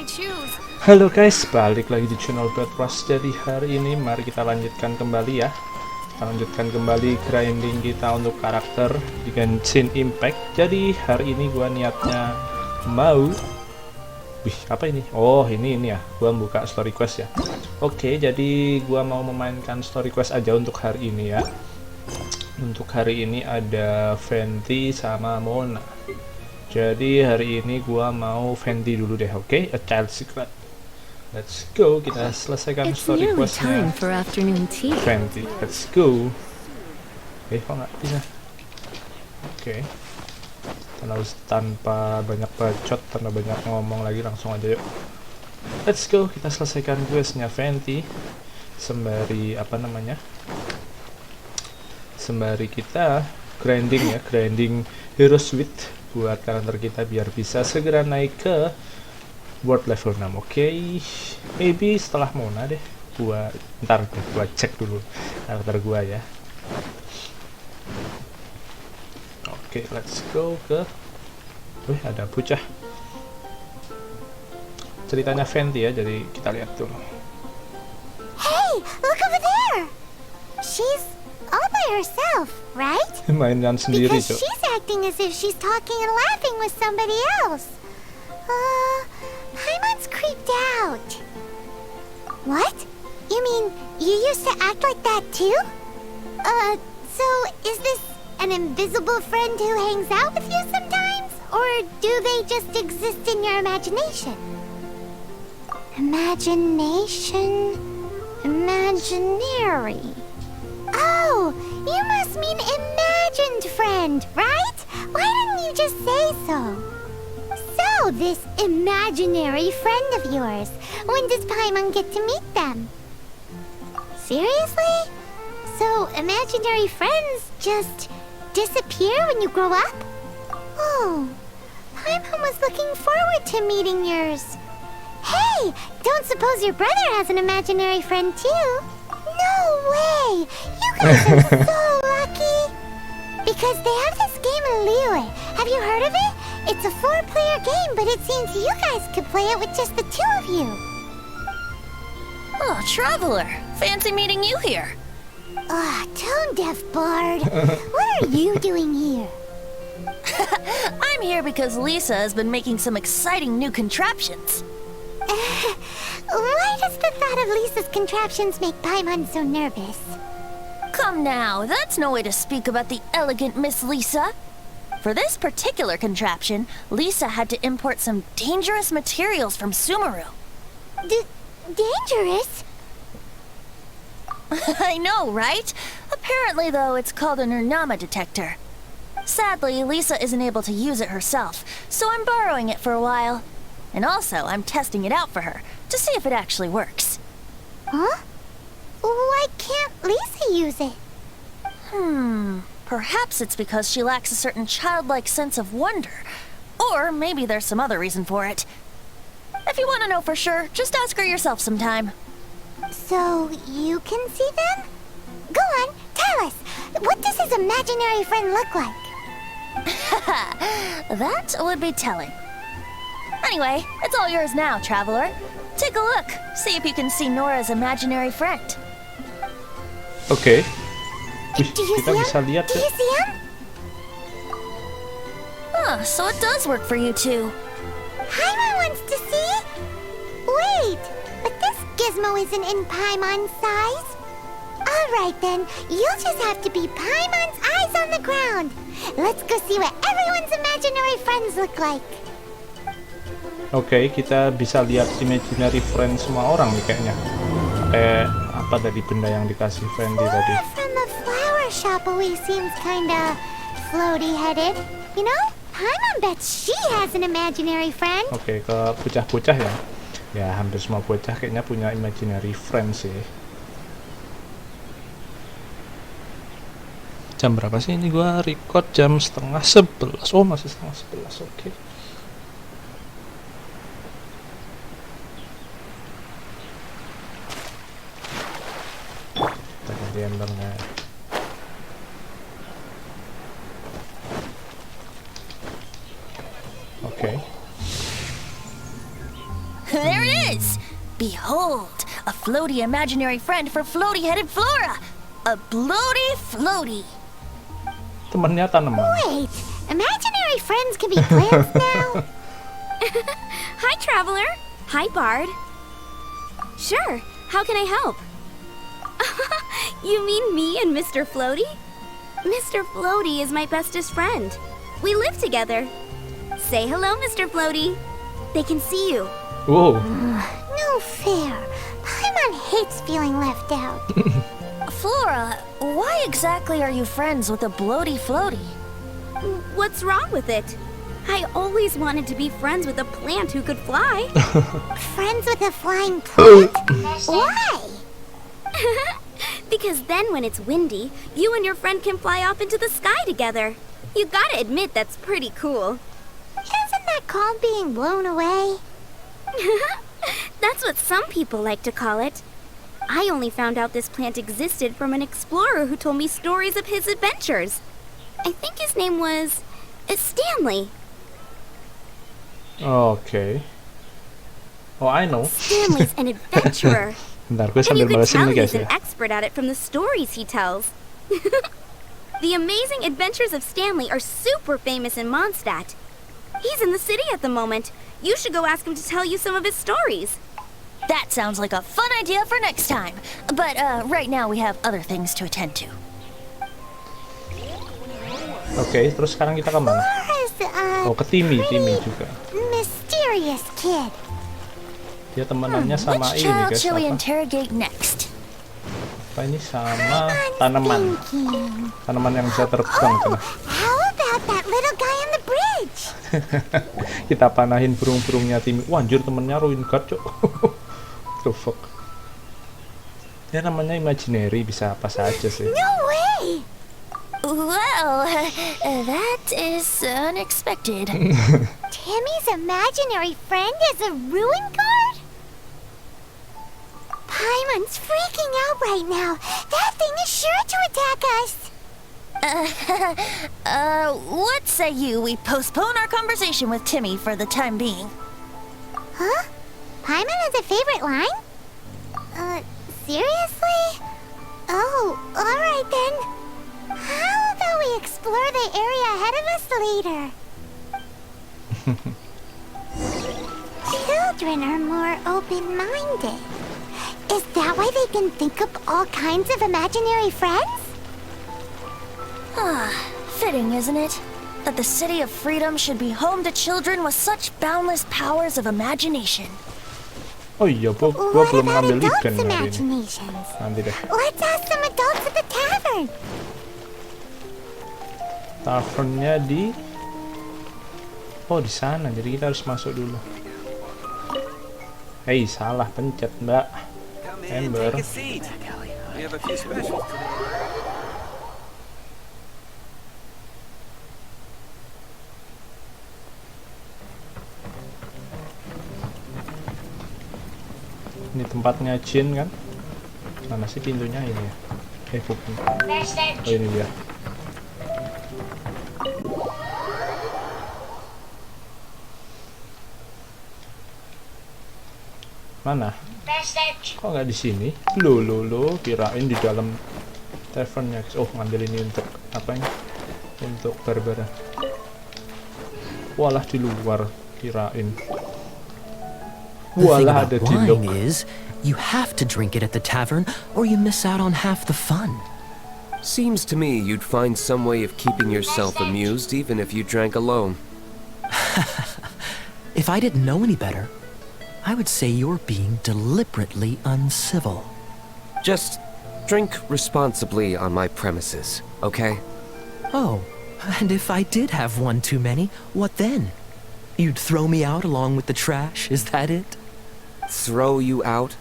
I choose. Halo guys, balik lagi di channel BadRush. Jadi hari ini mari kita lanjutkan kembali ya. Kita lanjutkan kembali grinding kita untuk karakter di GenshinImpact. Jadi hari ini gua niatnya mau apa ini? Oh, ini ya. Gua buka story quest ya. Oke, jadi gua mau memainkan story quest aja untuk hari ini ya. Untuk hari ini ada Venti sama Mona. Jadi hari ini gua mau Venti dulu deh, oke? A Child Secret. Let's go, kita selesaikan story questnya. Venti, let's go. Kok nggak bisa? Oke. Tanpa banyak bacot, tanpa banyak ngomong lagi, langsung aja yuk. Let's go, kita selesaikan questnya Venti. Sembari apa namanya? Sembari kita grinding ya, grinding hero suite buat karakter kita biar bisa segera naik ke world level 6. Oke. Maybe setelah Mona deh. Gua cek dulu karakter gua ya. Oke, let's go ke ada bocah. Ceritanya Venti ya, jadi kita lihat dulu. Hey, look over there. She's all by herself, right? Mainan sendiri, Because she's acting as if she's talking and laughing with somebody else. Paimon's creeped out. What? You mean you used to act like that too? So is this an invisible friend who hangs out with you sometimes? Or do they just exist in your imagination? Imagination. Imaginary. Oh, you must mean imagined friend, right? Why didn't you just say so? So, this imaginary friend of yours, when does Paimon get to meet them? Seriously? So, imaginary friends just disappear when you grow up? Oh, Paimon was looking forward to meeting yours. Hey, don't suppose your brother has an imaginary friend too? No way! You guys are so lucky! Because they have this game in Liyue. Have you heard of it? It's a 4-player game, but it seems you guys could play it with just the 2 of you. Oh, Traveler. Fancy meeting you here. Tone deaf bard. What are you doing here? I'm here because Lisa has been making some exciting new contraptions. Why does the thought of Lisa's contraptions make Paimon so nervous? Come now, that's no way to speak about the elegant Miss Lisa. For this particular contraption, Lisa had to import some dangerous materials from Sumeru. Dangerous? I know, right? Apparently, though, it's called an Urnama detector. Sadly, Lisa isn't able to use it herself, so I'm borrowing it for a while. And also, I'm testing it out for her, to see if it actually works. Huh? Why can't Lisa use it? Perhaps it's because she lacks a certain childlike sense of wonder. Or maybe there's some other reason for it. If you want to know for sure, just ask her yourself sometime. So, you can see them? Go on, tell us. What does his imaginary friend look like? That would be telling. Anyway, it's all yours now, Traveler. Take a look. See if you can see Nora's imaginary friend. Oke. Do you see him? Do you see him? So it does work for you too. Paimon wants to see? Wait, but this gizmo isn't in Paimon's size. Alright then, you'll just have to be Paimon's eyes on the ground. Let's go see what everyone's imaginary friends look like. Oke, kita bisa lihat imaginary friend semua orang nih kayaknya. Apa tadi benda yang dikasih Venti tadi? From the flower shop always seems kinda floaty-headed. You know, Paimon bets she has an imaginary friend. Oke, ke bocah-bocah ya. Ya, hampir semua bocah kayaknya punya imaginary friend sih. Jam berapa sih ini gua record? Jam 10:30. Oh, masih 10:30. Oke. Kita ganti embernya. Oke. Behold, a floaty imaginary friend for floaty-headed Flora! A bloaty floaty! Temannya tanaman. Wait, imaginary friends can be plants now? Hi, Traveler. Hi, Bard. Sure, how can I help? You mean me and Mr. Floaty? Mr. Floaty is my bestest friend. We live together. Say hello, Mr. Floaty. They can see you. Wow. No fair. Paimon hates feeling left out. Flora, why exactly are you friends with a bloaty floaty? What's wrong with it? I always wanted to be friends with a plant who could fly. Friends with a flying plant? Why? Because then when it's windy, you and your friend can fly off into the sky together. You gotta admit that's pretty cool. Isn't that called being blown away? That's what some people like to call it. I only found out this plant existed from an explorer who told me stories of his adventures. I think his name was Stanley. Oke. Oh, I know. Stanley's an adventurer. Bentar, gue And sambil you can balesin tell nih guys he's ya. an expert at it from the stories he tells. The amazing adventures of Stanley are super famous in Mondstadt. He's in the city at the moment. You should go ask him to tell you some of his stories. That sounds like a fun idea for next time. But right now we have other things to attend to. Oke, terus sekarang kita kemana? Flora's, Oh, ke Timmy juga. mysterious kid. Dia temenannya sama Which ini child guys. shall we Apa? interrogate next? Apa ini sama tanaman? Thinking. Tanaman yang bisa terbang tuh. How about that little guy on the bridge? Kita panahin burung-burungnya Timmy. Wah, anjir temennya ruin guard, cok. The fuck. Dia namanya imaginary, bisa apa saja sih. No way! Well, that is unexpected. Timmy's imaginary friend is a ruin guard? Paimon's freaking out right now. That thing is sure to attack us. What say you we postpone our conversation with Timmy for the time being? Huh? Paimon has a favorite line? Seriously? Oh, alright then. How about we explore the area ahead of us later? Children are more open-minded. Is that why they can think up all kinds of imaginary friends? Fitting, isn't it? That the City of Freedom should be home to children with such boundless powers of imagination. Oh iya, gua What belum about ngambil adults' ikan hari ini. imaginations? Nanti deh. Let's ask some adults at the tavern. Tavernnya di... Oh, di sana. Jadi kita harus masuk dulu. Hei, salah pencet, Mbak. Ember. Ini tempatnya Jin kan? Mana sih pintunya ini ya? Bukan. Oh, ini dia. Mana? Kok nggak di sini? Lo, kirain di dalam tavernnya. Oh, ngambil ini untuk apanya? Untuk Barbara. Walah di luar, kirain. The thing Walah ada about di wine lock. is, you have to drink it at the tavern, or you miss out on half the fun. Seems to me you'd find some way of keeping yourself amused even if you drank alone. If I didn't know any better, I would say you're being deliberately uncivil. Just drink responsibly on my premises, okay? Oh, and if I did have one too many, what then? You'd throw me out along with the trash, is that it? Throw you out?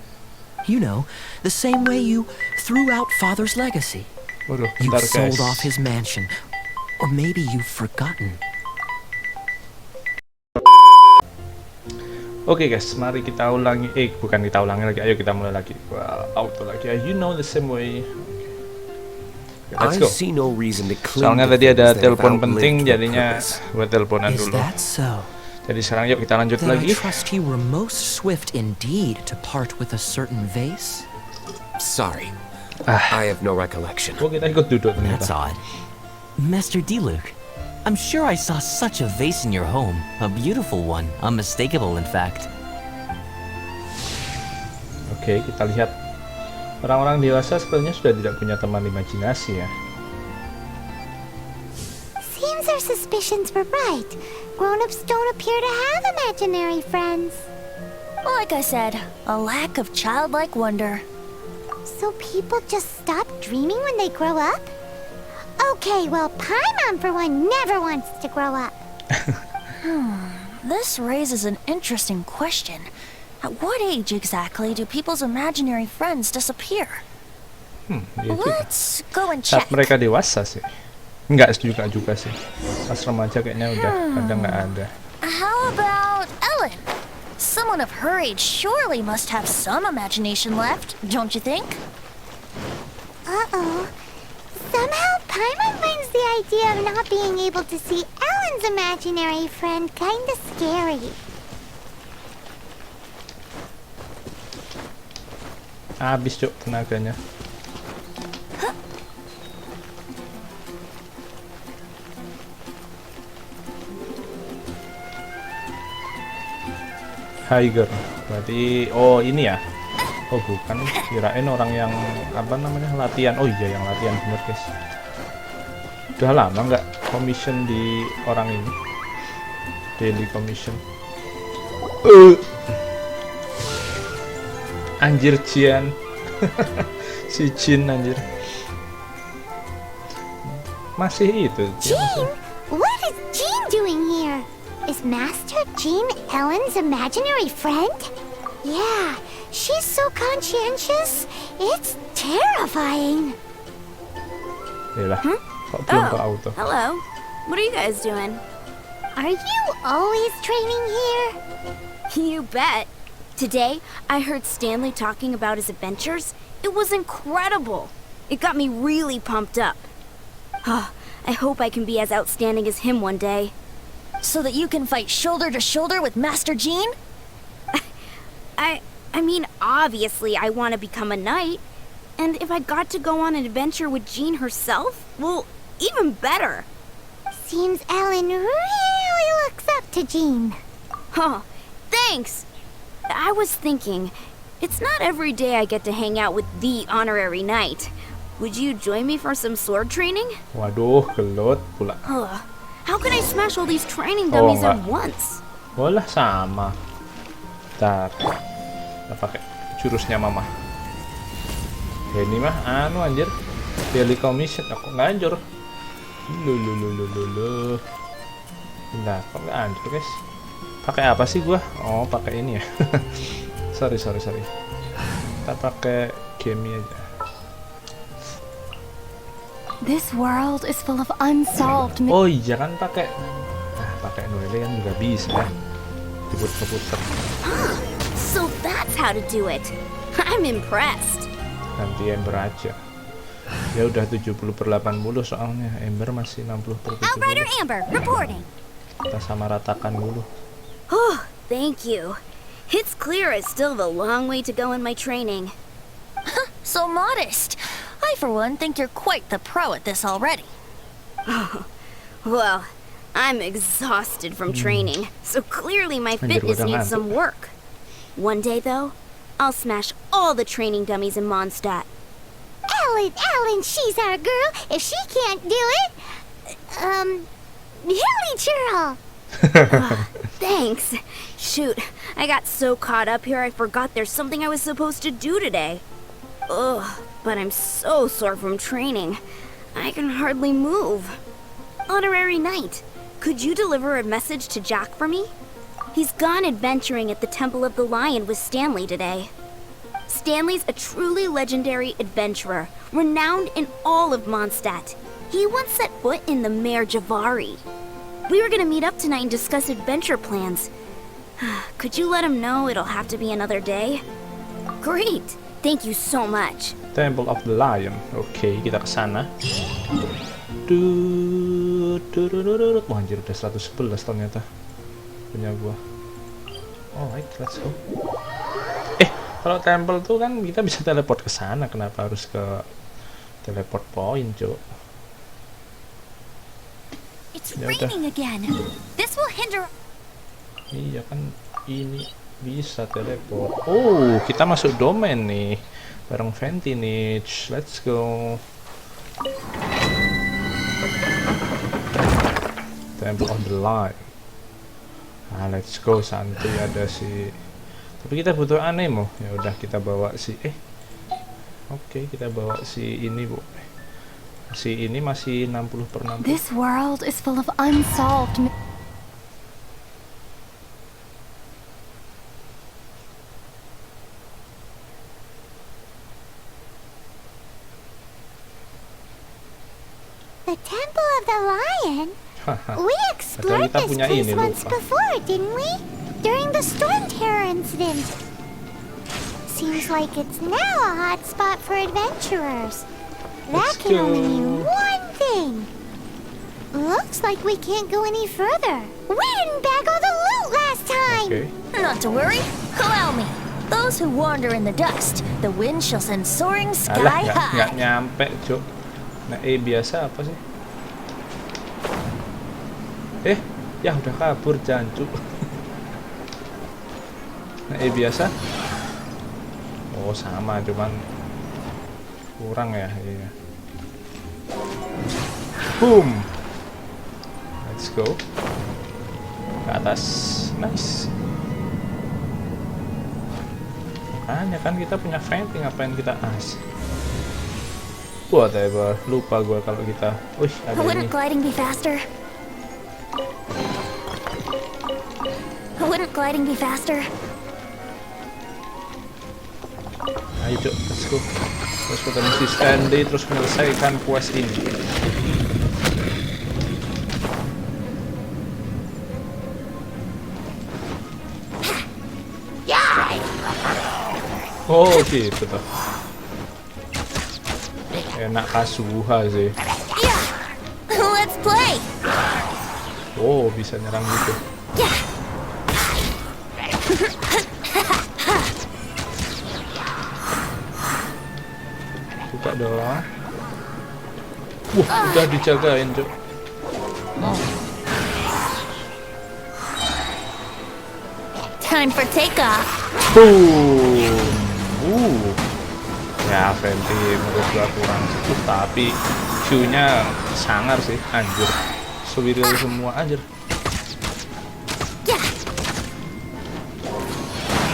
You know, the same way you threw out Father's legacy. Waduh, You bentar sold guys. off his mansion, or maybe you've forgotten. Oke guys, mari kita ulangi. Bukan kita ulangi lagi. Ayo kita mulai lagi. Auto lagi. You know the same way. Okay, let's I go. see no reason to cling Soalnya to tadi ada things that have telepon penting, outlived their jadinya purpose. gue teleponan Is dulu. that so? Jadi sekarang yuk kita lanjut Then I lagi. trust you were most swift indeed to part with a certain vase. Sorry. I have no recollection. Oh, kita ikut duduk That's ternyata. odd. Master Diluc, I'm sure I saw such a vase in your home. A beautiful one, unmistakable in fact. Oke, kita lihat. Orang-orang dewasa sebenarnya sudah tidak punya teman imajinasi ya. Seems our suspicions were right. Grown-ups don't appear to have imaginary friends. Like I said, a lack of childlike wonder. So people just stop dreaming when they grow up? Okay, well, Paimon for one never wants to grow up. This raises an interesting question. At what age exactly do people's imaginary friends disappear? Iya juga. Let's go and Saat check. mereka dewasa sih. Enggak juga sih. Pas remaja kayaknya udah kadang nggak ada. How about Ellen? Someone of her age surely must have some imagination left, don't you think? Uh-oh. Somehow Paimon finds the idea of not being able to see Ellen's imaginary friend kinda scary. Habis cuk tenaganya. Tiger. Berarti ini ya. Oh bukan, kirain orang yang apa namanya latihan. Oh iya yang latihan bener guys. Udah lama nggak commission di orang ini. Daily commission. Anjir Jian. Si Jin anjir. Masih itu. dia Jean? What is Jean doing here? Is Master Jean Ellen's imaginary friend? Yeah, she's so conscientious. It's terrifying. Yalah, kok belum ke auto. Hello. What are you guys doing? Are you always training here? You bet. Today, I heard Stanley talking about his adventures. It was incredible. It got me really pumped up. I hope I can be as outstanding as him one day. So that you can fight shoulder to shoulder with Master Jean? I mean, obviously I want to become a knight. And if I got to go on an adventure with Jean herself, well, even better. Seems Ellen really looks up to Jean. Huh, thanks! I was thinking, it's not every day I get to hang out with the honorary knight. Would you join me for some sword training? Waduh, gelut pula. How can I smash all these training dummies at enggak. once? Bolah sama. Ntar kita pakai jurusnya mama. Ini mah anu anjir. Daily commission kok nggak hancur. Lu. Nah, kok nggak hancur guys? Pakai apa sih gua? Oh, pakai ini ya. sorry. Kita pakai game aja. This world is full of unsolved Oh iya kan pakai Noelle kan juga bisa ya. Diputer-puter. So that's how to do it. I'm impressed. Ganti Ember aja. Ya udah 70/80 soalnya Ember masih 60/70. Outrider Amber, reporting. Kita sama ratakan dulu. Oh, thank you. It's clear I still have a long way to go in my training. So modest. I, for one, think you're quite the pro at this already. Well, I'm exhausted from training, so clearly my Anjir, fitness udah needs ngantuk. some work. One day, though, I'll smash all the training dummies in Mondstadt. Ellen, she's our girl. If she can't do it, Hilly Churl. Thanks. Shoot, I got so caught up here I forgot there's something I was supposed to do today. Ugh, but I'm so sore from training. I can hardly move. Honorary Knight, could you deliver a message to Jack for me? He's gone adventuring at the Temple of the Lion with Stanley today. Stanley's a truly legendary adventurer, renowned in all of Mondstadt. He once set foot in the Mare Javari. We were gonna meet up tonight and discuss adventure plans. Could you let him know it'll have to be another day? Great! Thank you so much. Temple of the Lion. Oke, kita ke sana. Wah, anjir udah 111 ternyata. punya gua. Alright, let's go. Kalau temple tuh kan kita bisa teleport ke sana, kenapa harus ke teleport point, Cuk? It's Ya udah. raining again. This will hinder. Iya kan, ini bisa teleport. Oh, kita masuk domain nih bareng Venti nih. Let's go. Temple of the Light. Nah, let's go. Santuy ada si. Tapi kita butuh anemo. Ya udah kita bawa si Oke, kita bawa si ini, Bu. Si ini masih 60/60. This world is full of unsolved. The Temple of the Lion? We explored kita this punya place ini, once lupa. before, didn't we? During the Storm Terror incident. Seems like it's now a hot spot for adventurers. That Let's can only go. mean one thing. Looks like we can't go any further. We didn't bag all the loot last time. Oke. Not to worry. Allow me. Those who wander in the dust, the wind shall send soaring Alah, sky nggak high. nyampe, Cuk. Nah, biasa apa sih? Ya udah kabur, jancuk. Nah, biasa. Oh, sama, cuman kurang ya. Iya. Boom. Let's go. Ke atas. Nice. Makanya kan kita punya Venti, ngapain kita whatever, lupa gua kalau kita. Ada ini. Wouldn't gliding be faster? Wouldn't gliding be faster? Ayo, Cuk, let's go. Terus ketemu si Stanley, terus menyelesaikan quest ini. Oh, gitu tuh. Enak kasuha sih. Yeah. Let's play. Oh, bisa nyerang gitu. Buka dong. Udah dijagain, Cuk. Time for takeoff. Boom. Ya, Venti menurut gua kurang cukup, tapi Q-nya sangar sih, anjir. Sewiril semua, anjir.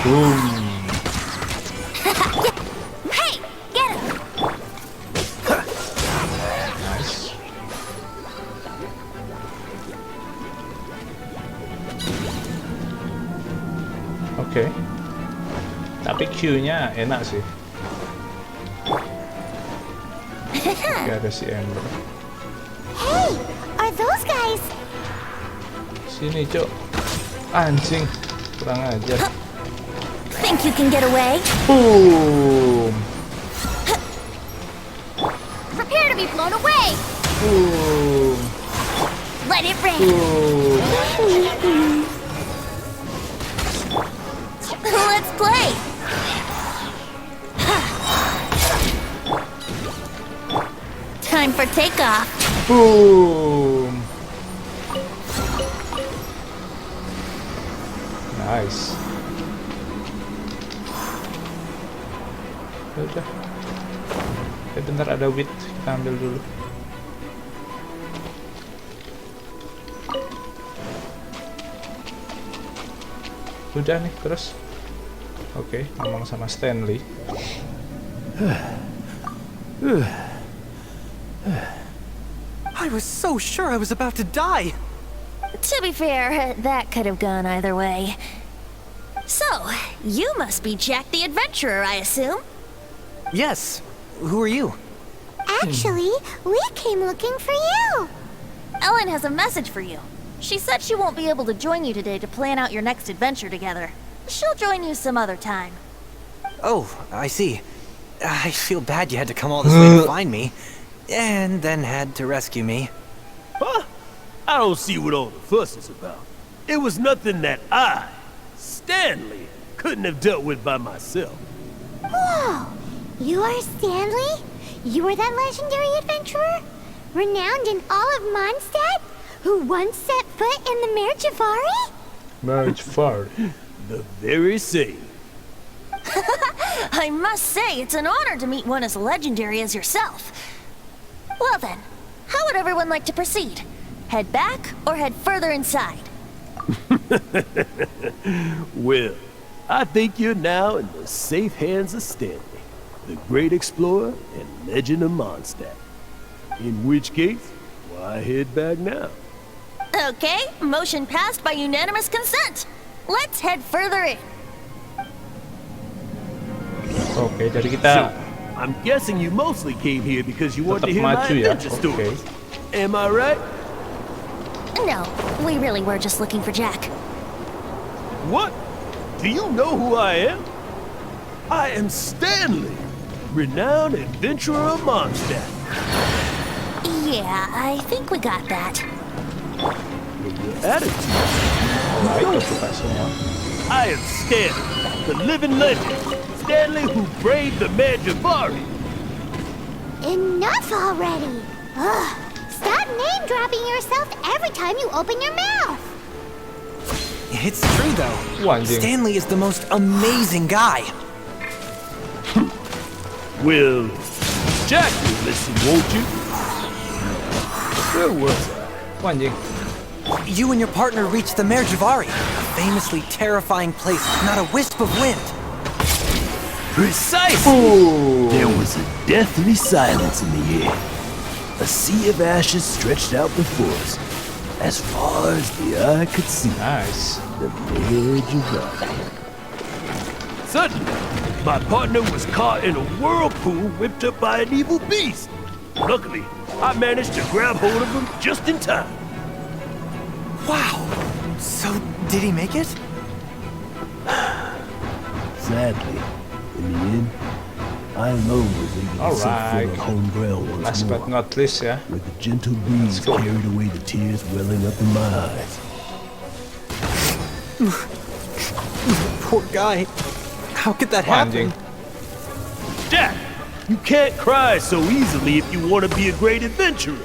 Boom. Hey, get him. Nice. Oke. Tapi Q-nya enak sih. Oke, ada si Ember. Hey, are those guys? Sini, Cok. Anjing. Kurang ajar. Think you can get away? Boom. Prepare to be blown away. Boom. Let it rain. Boom. Let's play. Time for takeoff. Boom. Nice. Udah. Bentar ada wheat, kita ambil dulu. Udah nih, terus. Oke, ngomong sama Stanley. I was so sure I was about to die. To be fair, that could have gone either way. So, you must be Jack the Adventurer, I assume? Yes. Who are you? Actually, we came looking for you. Ellen has a message for you. She said she won't be able to join you today to plan out your next adventure together. She'll join you some other time. Oh, I see. I feel bad you had to come all this way to find me, and then had to rescue me. Huh? I don't see what all the fuss is about. It was nothing that I, Stanley, couldn't have dealt with by myself. Whoa! You are Stanley? You are that legendary adventurer? Renowned in all of Mondstadt? Who once set foot in the Mare Javari? Merge Far. The very same. I must say, it's an honor to meet one as legendary as yourself. Well then, how would everyone like to proceed? Head back or head further inside? Well, I think you're now in the safe hands of Stanley, the great explorer and legend of Mondstadt. In which case, why head back now? Okay, motion passed by unanimous consent. Let's head further in. Oke, jadi kita So, I'm guessing you mostly came here because you wanted to tetap hear my maju ya. adventure Oke. stories. Am I right? No, we really were just looking for Jack. What? Do you know who I am? I am Stanley, renowned adventurer of Mondstadt. Yeah, I think we got that. With your attitude, Alright, kita semua. I am Stanley, the living legend. Stanley who braved the Mare Javari. Enough already! Ugh! Stop name-dropping yourself every time you open your mouth! It's true, though. Wah, anjing. Stanley is the most amazing guy. Well, Jack will listen, won't you? Where was I? Wah, anjing. You and your partner reached the Mare Javari, a famously terrifying place with not a wisp of wind. Precisely! There was a deathly silence in the air. A sea of ashes stretched out before us, as far as the eye could see. Nice. The Mare Javari. Suddenly, my partner was caught in a whirlpool whipped up by an evil beast. Luckily, I managed to grab hold of him just in time. Wow. So, did he make it? Sadly, in the end, I alone was able to set foot Alright. on home ground once Last more, but not least ya. where the gentle breeze go. carried away the tears welling up in my eyes. Poor guy. How could that Wah, happen? anjing. Jack, you can't cry so easily if you want to be a great adventurer.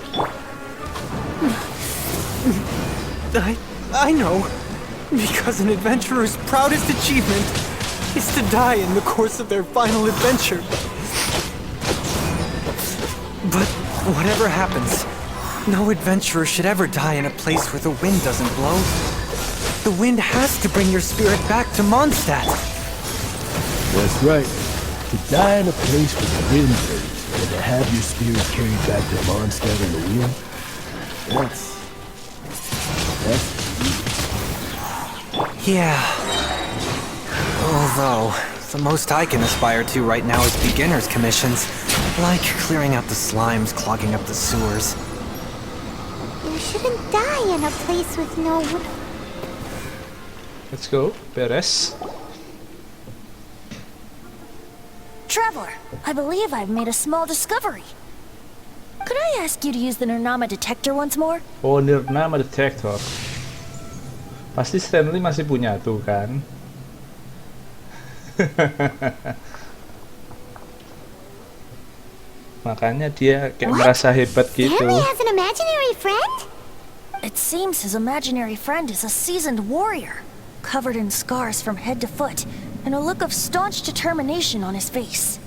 I know. Because an adventurer's proudest achievement is to die in the course of their final adventure. But whatever happens, no adventurer should ever die in a place where the wind doesn't blow. The wind has to bring your spirit back to Mondstadt. That's right. To die in a place where the wind blows, and to have your spirit carried back to Mondstadt in the wind, that's Yeah. Although, the most I can aspire to right now is beginner's commissions, like clearing out the slimes clogging up the sewers. You shouldn't die in a place with no... Let's go. Beres. Traveler, I believe I've made a small discovery. Could I ask you to use the Nernama detector once more? Oh, Nernama detector. Pasti Stanley masih punya tuh kan. Makanya dia kayak What? merasa hebat gitu. Stanley has an imaginary friend? It seems his imaginary friend is a seasoned warrior, covered in scars from head to foot, and a look of staunch determination on his face.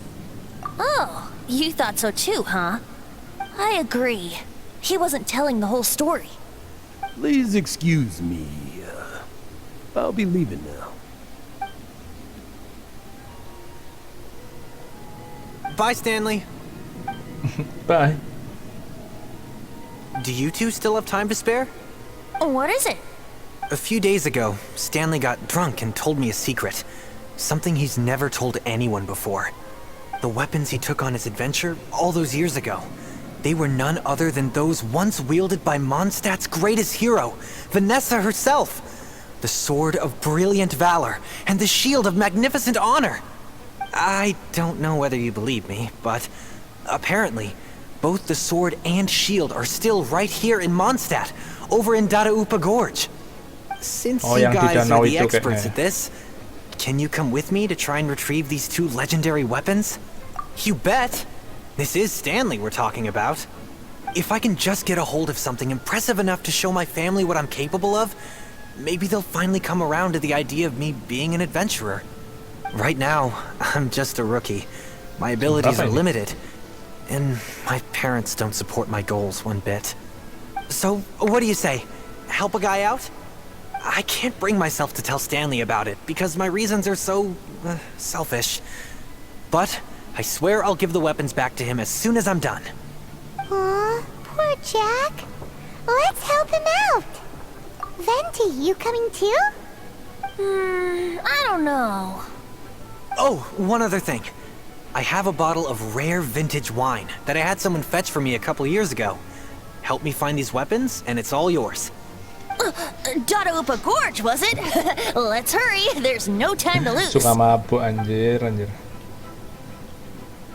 Oh, you thought so too, huh? I agree. He wasn't telling the whole story. Please excuse me. I'll be leaving now. Bye, Stanley. Bye. Do you two still have time to spare? What is it? A few days ago, Stanley got drunk and told me a secret. Something he's never told anyone before. The weapons he took on his adventure all those years ago. They were none other than those once wielded by Mondstadt's greatest hero, Vanessa herself. The sword of brilliant valor and the shield of magnificent honor. I don't know whether you believe me, but apparently, both the sword and shield are still right here in Mondstadt, over in Dadaupa Gorge. Since Oh, you yang di guys danau are the itu experts kayaknya. at this, can you come with me to try and retrieve these 2 legendary weapons? You bet! This is Stanley we're talking about. If I can just get a hold of something impressive enough to show my family what I'm capable of, maybe they'll finally come around to the idea of me being an adventurer. Right now, I'm just a rookie. My abilities are limited, and my parents don't support my goals one bit. So, what do you say? Help a guy out? I can't bring myself to tell Stanley about it, because my reasons are so... selfish. But I swear I'll give the weapons back to him as soon as I'm done. Aw, poor Jack. Let's help him out. Venti, you coming too? I don't know. Oh, one other thing. I have a bottle of rare vintage wine that I had someone fetch for me a couple years ago. Help me find these weapons, and it's all yours. Dadaupa Gorge, was it? Let's hurry. There's no time to lose. Suka mabuk anjir.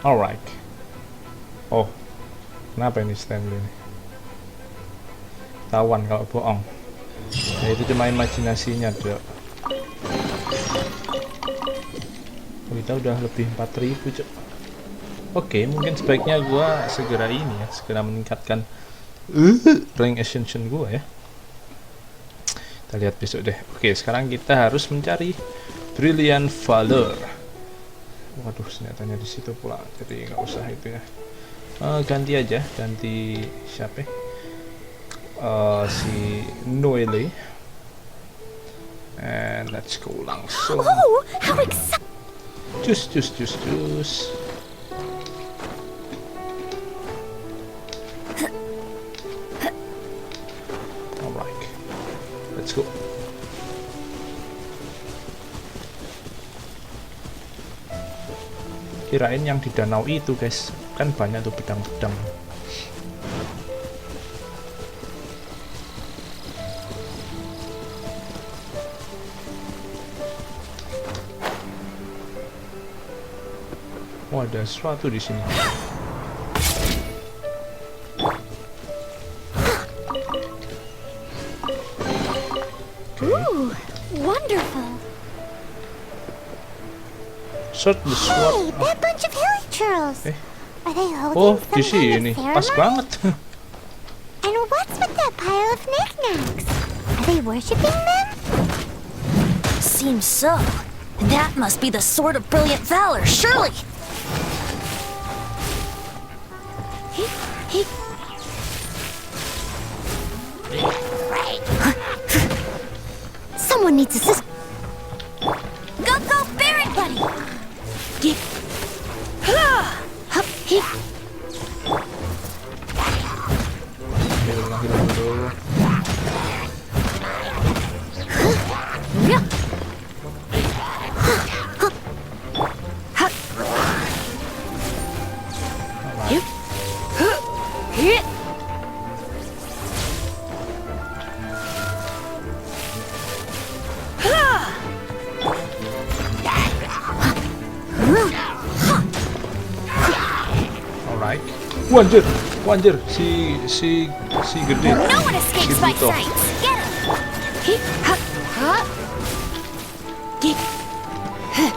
Alright. Oh, kenapa ini Stanley ini? Tawan kalau bohong. Ya itu cuma imajinasinya, Dok. Oh, kita udah lebih 4000, Cok. Oke, mungkin sebaiknya gua segera meningkatkan rank ascension gua ya. Kita lihat besok deh. Oke, sekarang kita harus mencari Brilliant Valor. Waduh, senjatanya di situ pula, jadi nggak usah itu ya. Ganti aja, ganti siapa? Si Noelle. And let's go langsung. Oh, how exciting! Cus. Alright, let's go. Kirain yang di danau itu, guys, kan banyak tuh pedang-pedang. Oh, ada sesuatu di sini. Ooh, wonderful. Shot the sword. Hey, that bunch of hilly churls. Are they holding Oh, some di kind sini. of Pas ceremony? banget. And what's with that pile of knickknacks? Are they worshipping them? Seems so. That must be the Sword of Brilliant Valor, surely. Someone needs assistance. Go, Barret Buddy! Hilang dulu. Alright. Wanjir, si gede. No one escapes my Buto. sight. Get him!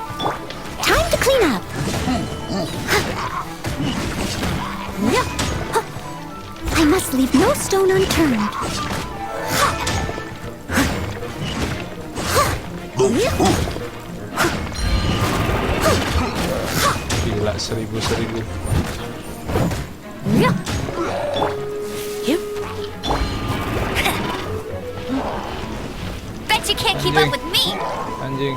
Time to clean up. I must leave no stone unturned. Gila, 1000. Bet you can't keep up with me. Anjing.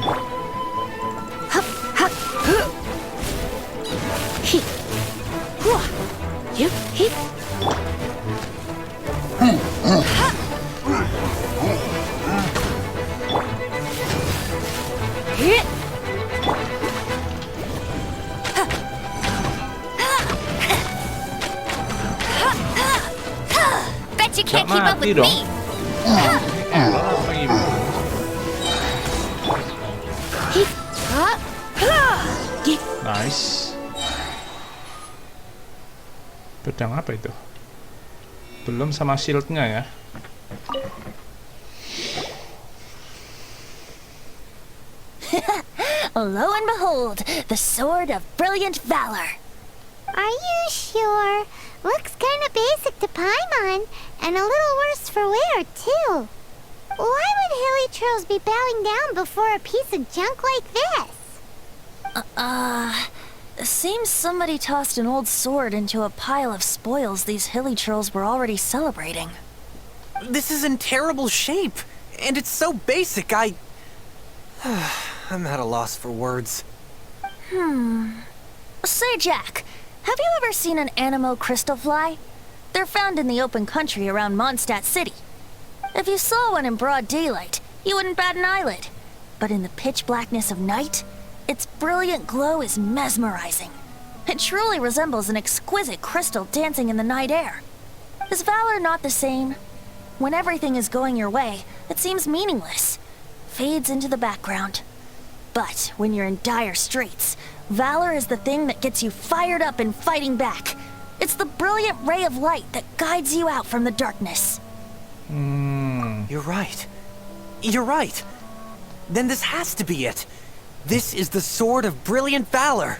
Bet you Gak can't keep up mati with dong. me. Apa gimana? Nice. Pedang apa itu? Belum sama shieldnya ya. Lo and behold, the sword of brilliant valor. Are you sure? Looks kinda basic to Paimon, and a little worse for wear, too. Why would Hilichurls be bowing down before a piece of junk like this? Seems somebody tossed an old sword into a pile of spoils these Hilichurls were already celebrating. This is in terrible shape, and it's so basic, I'm at a loss for words. Say, Jack, have you ever seen an Anemo crystal fly? They're found in the open country around Mondstadt City. If you saw one in broad daylight, you wouldn't bat an eyelid. But in the pitch blackness of night, its brilliant glow is mesmerizing. It truly resembles an exquisite crystal dancing in the night air. Is valor not the same? When everything is going your way, it seems meaningless, fades into the background. But when you're in dire straits, valor is the thing that gets you fired up and fighting back. It's the brilliant ray of light that guides you out from the darkness. You're right. You're right. Then this has to be it. This is the sword of brilliant valor.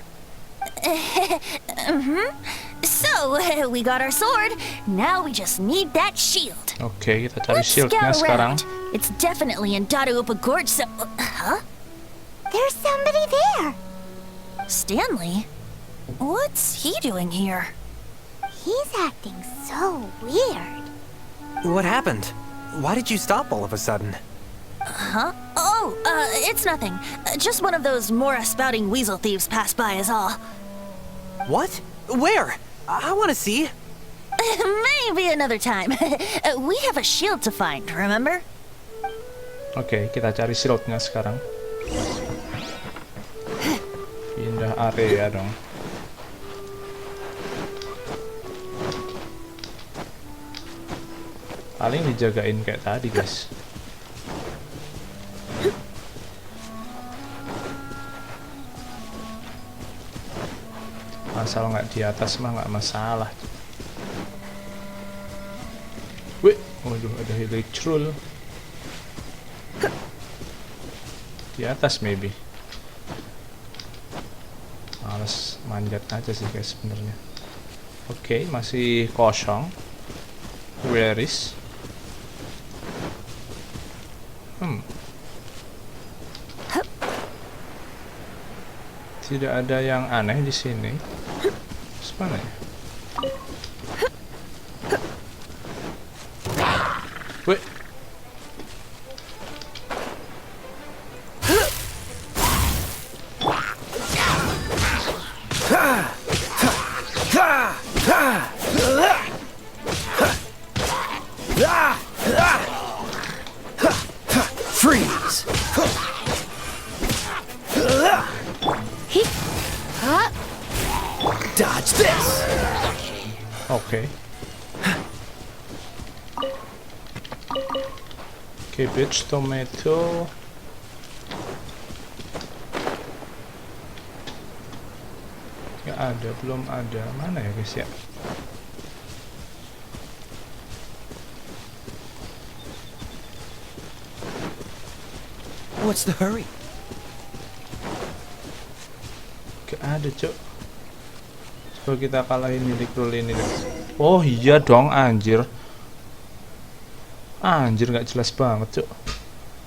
So, we got our sword. Now we just need that shield. Oke, kita cari Let's shieldnya scout sekarang. around. It's definitely in Daruupa Gorge, so... Huh? There's somebody there. Stanley? What's he doing here? He's acting so weird. What happened? Why did you stop all of a sudden? Huh? Oh, it's nothing. Just one of those Mora-spouting weasel thieves passed by is all. What? Where? I want to see. Maybe another time. We have a shield to find, remember? Oke, kita cari shieldnya sekarang. Pindah area dong. Paling dijagain kayak tadi, guys. Asal nggak di atas mah nggak masalah. Wih, waduh ada Hilichurl. Di atas maybe. Males manjat aja sih guys sebenarnya. Oke, masih kosong. Where is? Tidak ada yang aneh di sini. Terus mana ya? Wih. Freeze! Dodge this! Oke. Cabbage, tomato. Gak ada, belum ada. Mana ya guys ya? What's the hurry? Gak ada, Cuk. Coba kita kalahin Hilichurl ini deh. Oh iya dong, anjir. Anjir, gak jelas banget, Cuk.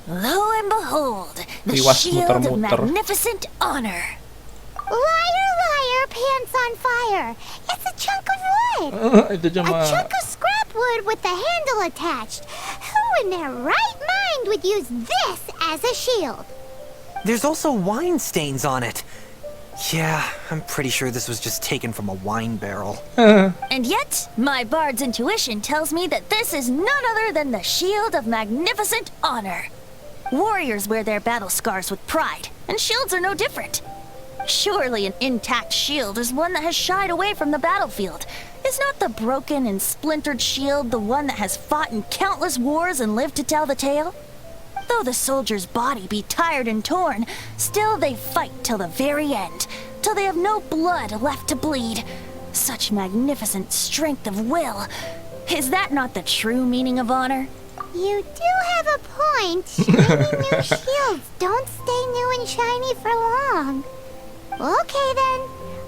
Lo and behold, the Tiwas shield of muter-muter. magnificent honor. Liar, liar, pants on fire. It's a chunk of wood. Itu cuma A chunk of scrap wood with the handle attached. Who in their right mind would use this as a shield? There's also wine stains on it. Yeah, I'm pretty sure this was just taken from a wine barrel. And yet, my bard's intuition tells me that this is none other than the shield of magnificent honor. Warriors wear their battle scars with pride, and shields are no different. Surely an intact shield is one that has shied away from the battlefield. Is not the broken and splintered shield the one that has fought in countless wars and lived to tell the tale? Though the soldier's body be tired and torn, still they fight till the very end, till they have no blood left to bleed. Such magnificent strength of will. Is that not the true meaning of honor? You do have a point. Shiny new shields don't stay new and shiny for long. Okay then.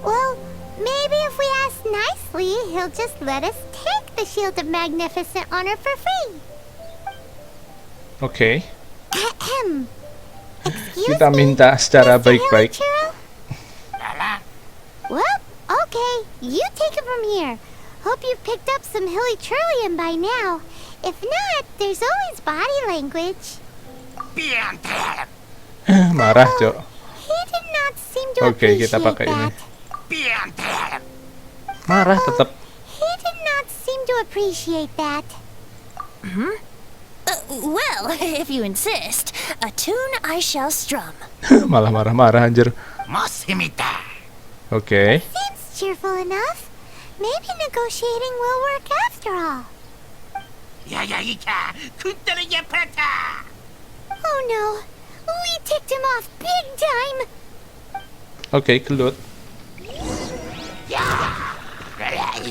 Well, maybe if we ask nicely, he'll just let us take the Shield of Magnificent Honor for free. Oke. Excuse Kita me, minta secara Mr. baik-baik. Hilichurl? Well, okay. You take it from here. Hope you've picked up some Hilichurlian by now. If not, there's always body language. Marah, Cok. He did not seem to Oke, kita appreciate pakai ini. that. Marah tetap. He did not seem to appreciate that. Well, if you insist, a tune I shall strum. Malah marah-marah anjir. Oke. Seems cheerful enough. Maybe negotiating will work after all. Oh no, we ticked him off big time. Oke, gelut.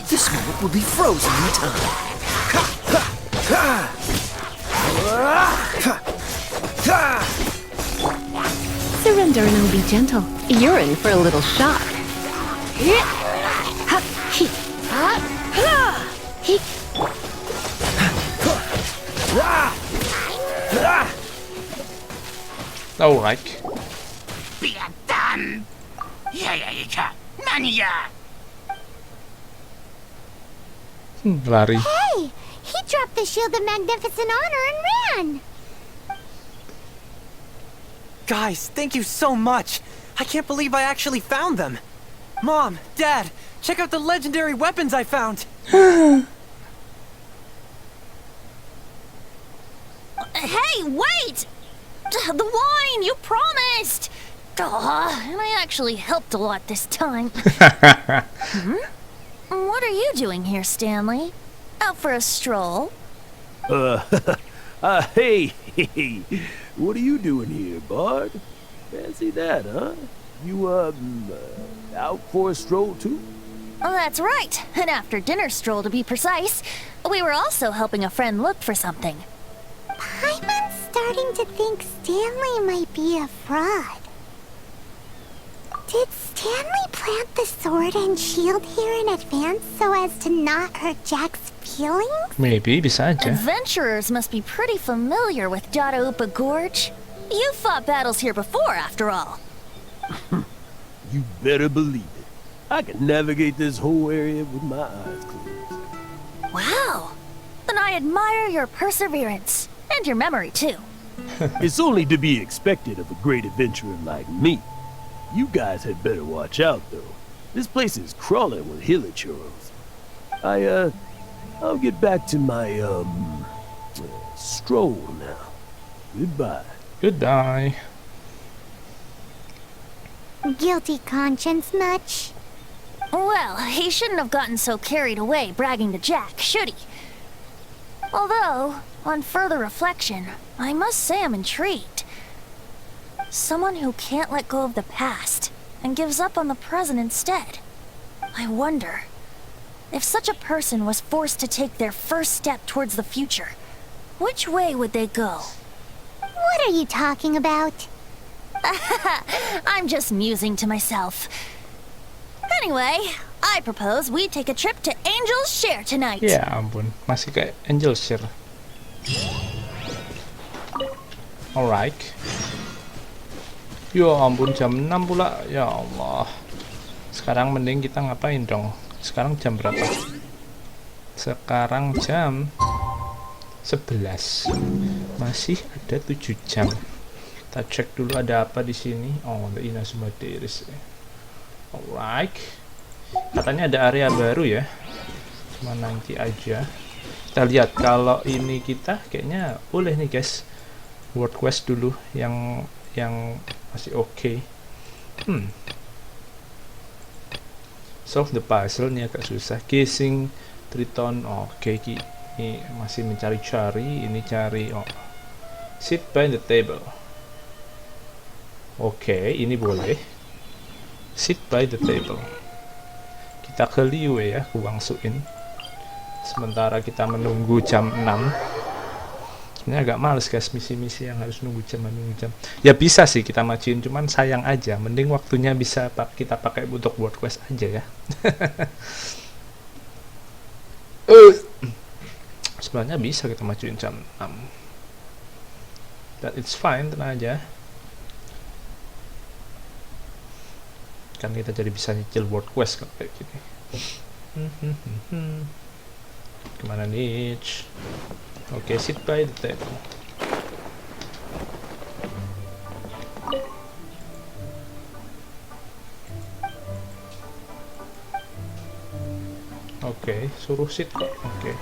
This moment will be frozen in time. Surrender and I'll be gentle. You're in for a little shock. Alright. Lari. Hey, he dropped the Shield of Magnificent Honor and ran. Guys, thank you so much. I can't believe I actually found them. Mom, Dad, check out the legendary weapons I found. Hey, wait! The wine, you promised! And I actually helped a lot this time. What are you doing here, Stanley? Out for a stroll? Hey, what are you doing here, Bard? Fancy that, huh? You, out for a stroll too? Oh, that's right. An after-dinner stroll, to be precise. We were also helping a friend look for something. Paimon's starting to think Stanley might be a fraud. Did Stanley plant the sword and shield here in advance so as to not hurt Jack's feelings? Maybe, bisa aja. Adventurers must be pretty familiar with Dadaupa Gorge. You fought battles here before, after all. You better believe it. I can navigate this whole area with my eyes closed. Wow. Then I admire your perseverance. And your memory, too. It's only to be expected of a great adventurer like me. You guys had better watch out, though. This place is crawling with hilichurls. I'll get back to my, stroll now. Goodbye. Goodbye. Guilty conscience much? Well, he shouldn't have gotten so carried away bragging to Jack, should he? Although, on further reflection, I must say I'm intrigued. Someone who can't let go of the past and gives up on the present instead. I wonder, if such a person was forced to take their first step towards the future, which way would they go? What are you talking about? I'm just musing to myself. Anyway, I propose we take a trip to Angel's Share tonight. Ya ampun, masih kayak Angel Share. Alright. Ya ampun, jam 6 pula. Ya Allah. Sekarang mending kita ngapain dong? Sekarang jam berapa? Sekarang jam 11. Masih ada 7 jam. Kita cek dulu ada apa di sini. Oh, ada Inazuma Terrace. Alright. Katanya ada area baru ya. Cuma nanti aja. Kita lihat kalau ini kita kayaknya boleh nih guys. World quest dulu yang masih oke. Solve the puzzle ini agak susah. Guessing Triton. Oke, ini masih mencari-cari. Ini cari. Oh, sit by the table. Oke, ini boleh. Sit by the table. Kita ke Liwe ya, ke Wangsuin. Sementara kita menunggu jam 6. Sebenarnya agak males guys misi-misi yang harus nunggu jam. Ya bisa sih kita majuin, cuman sayang aja. Mending waktunya bisa kita pakai untuk world quest aja ya. Sebenarnya bisa kita majuin jam 6. But it's fine, tenang aja. Kan kita jadi bisa nyicil world quest kalau kayak gini. Kemana nih? Oke, sit by the table. Oke, suruh sit kok. Oke.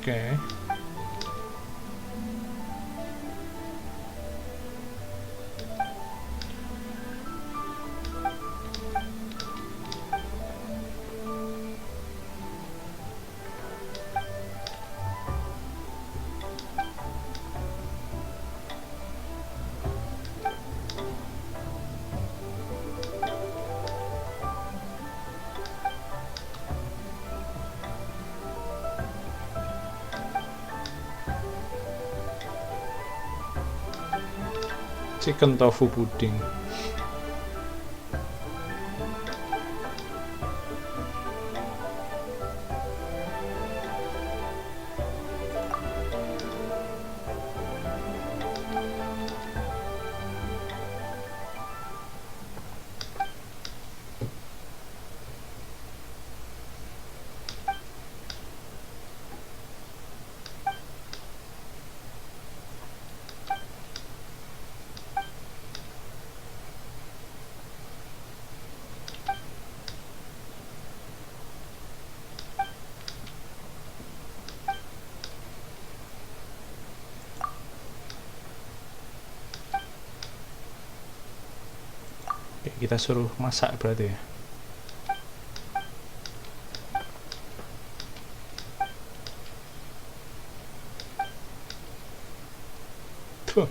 Oke. Chicken tofu pudding. Oke, kita suruh masak berarti ya. Tuh.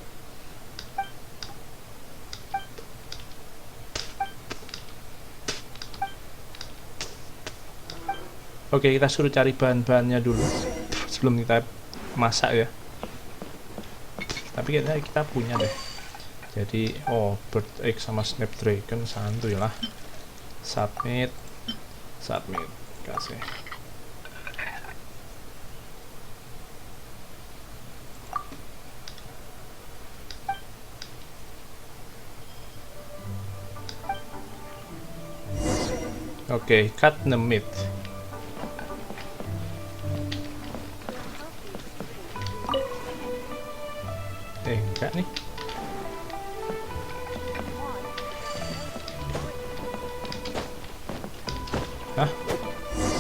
Oke, kita suruh cari bahan-bahannya dulu sebelum kita masak ya. Tapi kayaknya kita punya deh. Jadi, bird egg sama snapdragon santuy lah. Submit, kasih. Oke, cut the meat. Enggak nih. Hah?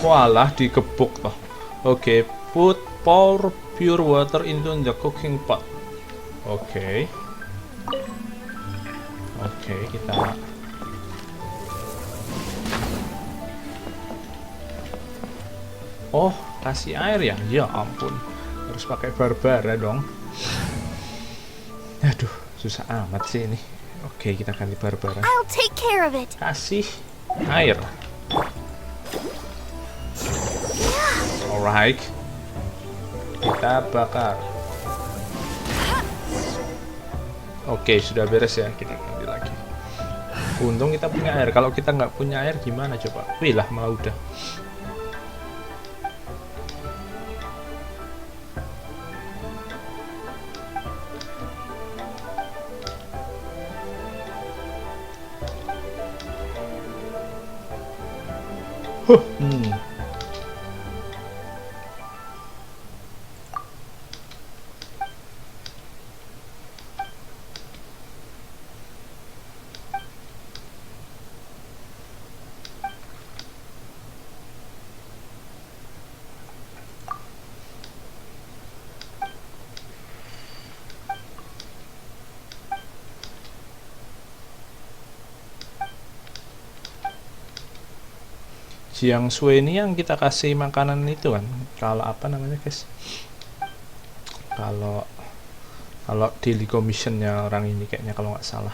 Walah, dikebuk toh. Oke, pour pure water into the cooking pot. Oke, kita kasih air ya? Ya ampun, harus pakai barbara dong. Aduh, susah amat sih ini. Oke, kita ganti barbara. I'll take care of it. Kasih air. Alright, kita bakar. Oke, sudah beres ya, kita ganti lagi. Untung kita punya air. Kalau kita nggak punya air gimana coba? Wih lah, malah udah. Jiang Shui ini yang kita kasih makanan itu kan, kalau apa namanya guys, kalau daily commissionnya orang ini kayaknya kalau nggak salah,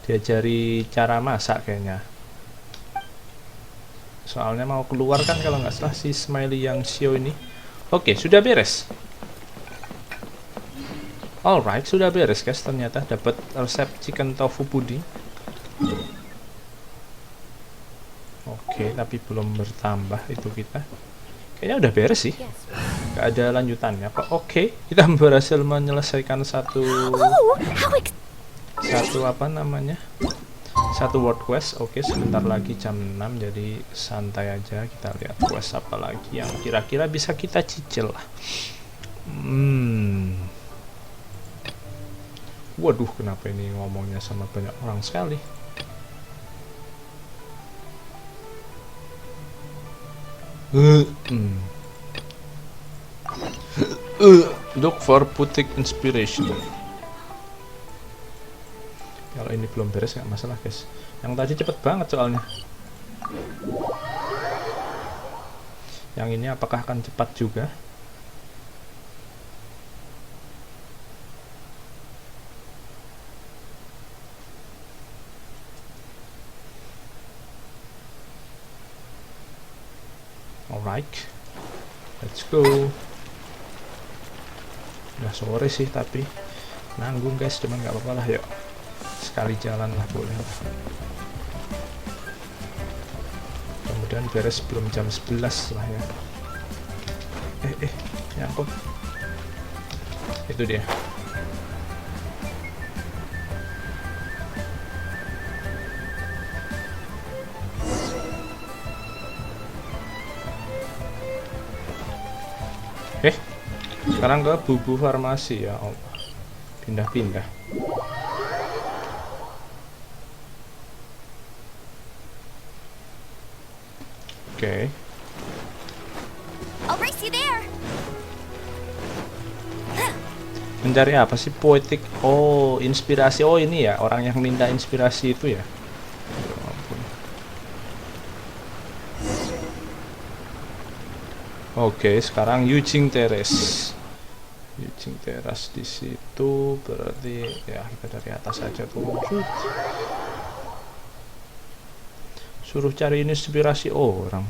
diajari cara masak kayaknya. Soalnya mau keluar kan kalau nggak salah si Smiley yang Xiao ini. Oke, sudah beres. Alright, sudah beres guys. Ternyata dapat resep chicken tofu pudding. Oke, tapi belum bertambah itu kita. Kayaknya udah beres sih. Gak ada lanjutannya kok. Oke, kita berhasil menyelesaikan satu apa namanya? Satu world quest. Oke, sebentar lagi jam 6, jadi santai aja. Kita lihat quest apa lagi yang kira-kira bisa kita cicil lah. Waduh, kenapa ini ngomongnya sama banyak orang sekali? Look for boutique inspiration. Kalau ini belum beres nggak masalah guys. Yang tadi cepet banget soalnya. Yang ini apakah akan cepat juga? Alright, let's go. Udah sore sih tapi nanggung guys, cuman nggak apa-apa lah, yuk sekali jalan lah boleh lah. Kemudian beres sebelum jam 11 lah ya. Nyangkut. Itu dia. Sekarang ke bubu farmasi ya Allah. Pindah-pindah. Oke. I'll race you there. Mencari apa sih? Poetic. Oh, inspirasi. Oh, ini ya orang yang minta inspirasi itu ya. Ya ampun. Oke, sekarang Yujing Terrace. Yujing Terrace di situ berarti ya kita dari atas saja tuh. Suruh cari inspirasi orang.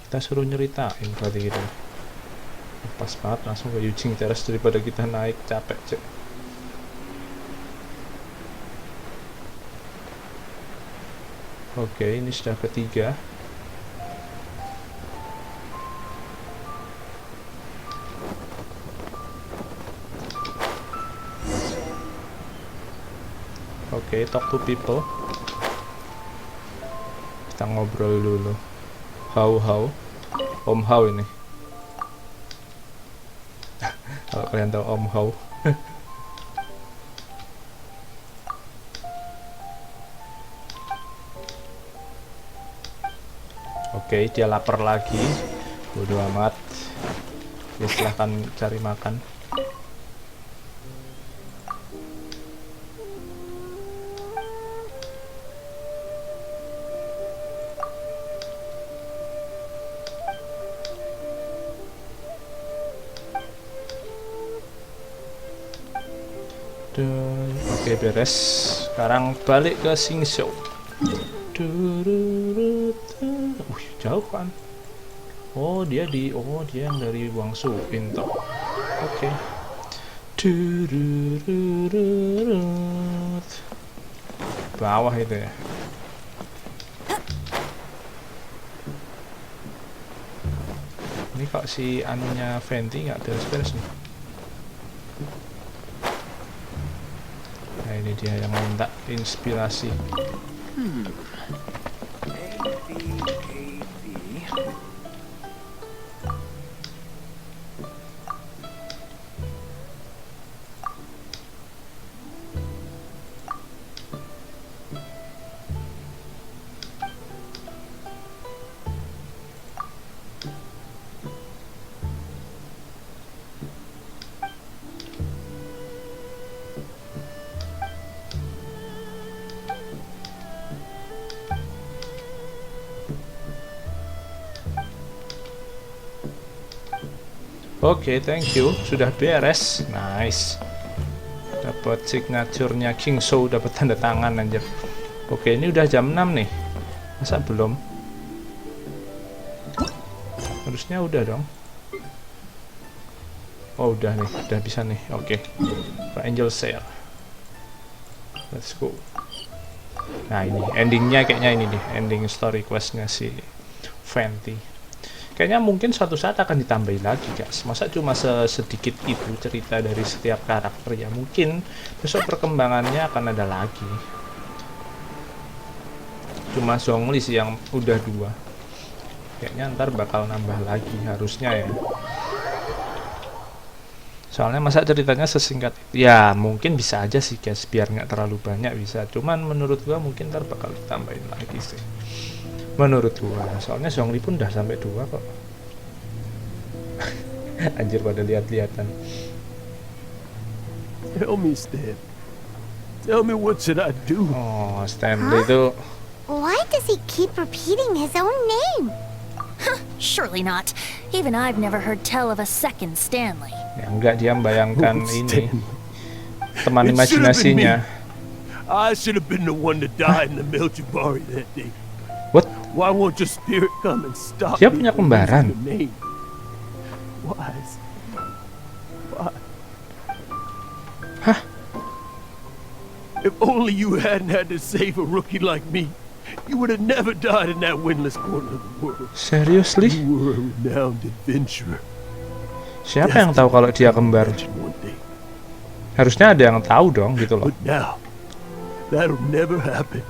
Kita suruh nyeritain berarti gitu. Pas banget langsung ke Yujing Terrace daripada kita naik capek cek. Oke, ini sudah ketiga. Oke, talk to people. Kita ngobrol dulu. How? Om How ini. Kalau kalian tahu Om How. Oke, dia lapar lagi. Bodo amat. Ya silahkan cari makan. Oke, beres. Sekarang balik ke Singsho. Jauh kan? Oh, dia yang dari Wangsu Pinto. Oke. Bawah itu ya. Ini kok si anunya Venti nggak beres-beres nih. Nah, ini dia yang minta inspirasi. Oke, thank you. Sudah beres. Nice. Dapat signaturenya King Show, dapat tanda tangan anjir. Oke, ini udah jam 6 nih. Masa belum? Harusnya udah dong. Oh, udah nih, udah bisa nih. Oke. Angel Share. Let's go. Nah, ini endingnya kayaknya ini nih, ending story questnya si Venti. Kayaknya mungkin suatu saat akan ditambahin lagi, guys. Masa cuma sedikit itu cerita dari setiap karakter ya? Mungkin besok perkembangannya akan ada lagi. Cuma Zhongli sih yang udah 2. Kayaknya ntar bakal nambah lagi harusnya ya. Soalnya masa ceritanya sesingkat itu? Ya mungkin bisa aja sih guys, biar nggak terlalu banyak bisa. Cuman menurut gua mungkin ntar bakal ditambahin lagi sih. Menurut gua, soalnya Zhongli pun udah sampai 2 kok. Anjir pada lihat-lihatan. Tell me, Stan. Tell me what should I do? Oh, Stanley itu. Why does he keep repeating his own name? Surely not. Even I've never heard tell of a second Stanley. Ya enggak, dia membayangkan Oh, ini Stan. teman It should have been imajinasinya. I should have been the one to die in the Melchibari that day. What? Why won't your spirit come and stop Dia me punya from kembaran. losing the name? Why? Why? Hah? If only you hadn't had to save a rookie like me, you would have never died in that windless corner of the world. Seriously? You were a renowned adventurer. Siapa yang tahu kalau dia kembar? One day. Harusnya ada yang tahu dong gitu loh. But now, that'll never happen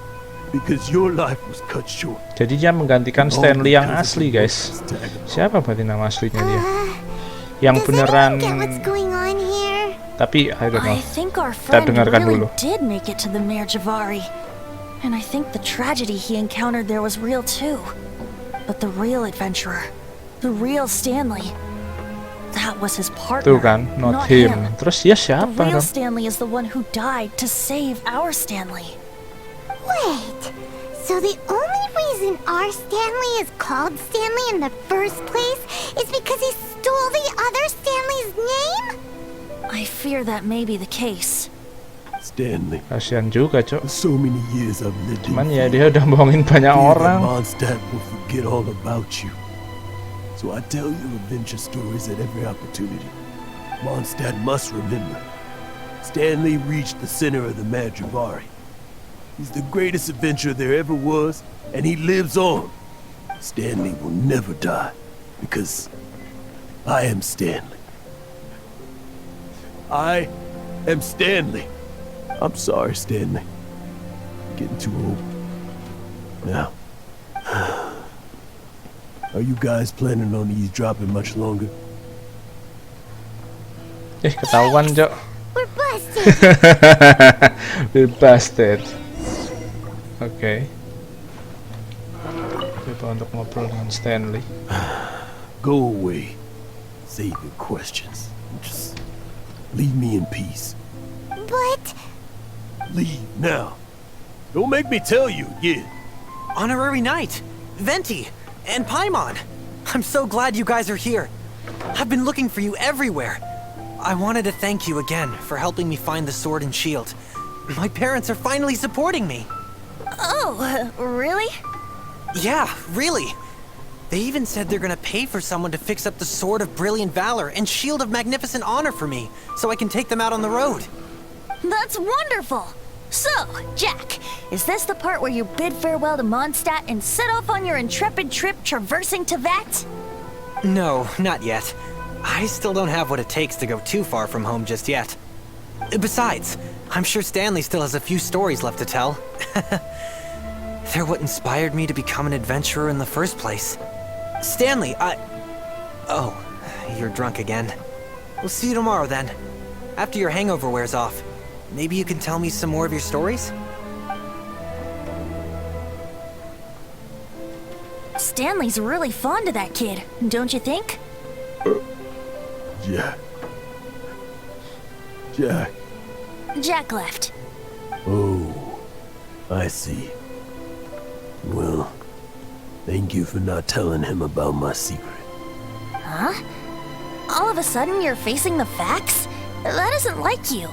because your life was cut short. Jadi dia menggantikan Stanley yang asli, guys. Siapa berarti nama aslinya dia? Yang Does beneran. anyone get what's going on here? Tapi I don't know. I think our Kita friend dengarkan really dulu. did make it to the Merjavari. And I think the tragedy he encountered there was real too. But the real adventurer, the real Stanley, that was his partner, Tuh kan, not him. Terus dia The siapa real dong? Stanley is the one who died to save our Stanley. Wait, so the only reason our Stanley is called Stanley in the first place is because he stole the other Stanley's name? I fear that may be the case. Stanley, Kasian juga, Cok. for so many years I've lived in Cuman ya fear. dia udah bohongin banyak Fear that orang. Mondstadt will forget all about you. So I tell you adventure stories at every opportunity. Mondstadt must remember. Stanley reached the center of the Madrivari. He's the greatest adventurer there ever was, and he lives on. Stanley will never die, because I am Stanley. I am Stanley. I'm sorry, Stanley. I'm getting too old. Now, are you guys planning on eavesdropping much longer? Ketahuan, Cok. We're busted! We busted. Oke. Coba untuk ngobrol dengan Stanley. Go away. Save your questions. Just leave me in peace. But Leave now. Don't make me tell you again. Honorary Knight, Venti, and Paimon. I'm so glad you guys are here. I've been looking for you everywhere. I wanted to thank you again for helping me find the sword and shield. My parents are finally supporting me. Oh, really? Yeah, really. They even said they're gonna pay for someone to fix up the Sword of Brilliant Valor and Shield of Magnificent Honor for me, so I can take them out on the road. That's wonderful! So, Jack, is this the part where you bid farewell to Mondstadt and set off on your intrepid trip traversing Tevat? No, not yet. I still don't have what it takes to go too far from home just yet. Besides, I'm sure Stanley still has a few stories left to tell. They're what inspired me to become an adventurer in the first place. Stanley, Oh, you're drunk again. We'll see you tomorrow then. After your hangover wears off. Maybe you can tell me some more of your stories? Stanley's really fond of that kid, don't you think? Jack. Jack. Jack left. Oh, I see. Well, thank you for not telling him about my secret. Huh? all of a sudden you're facing the facts? That isn't like you.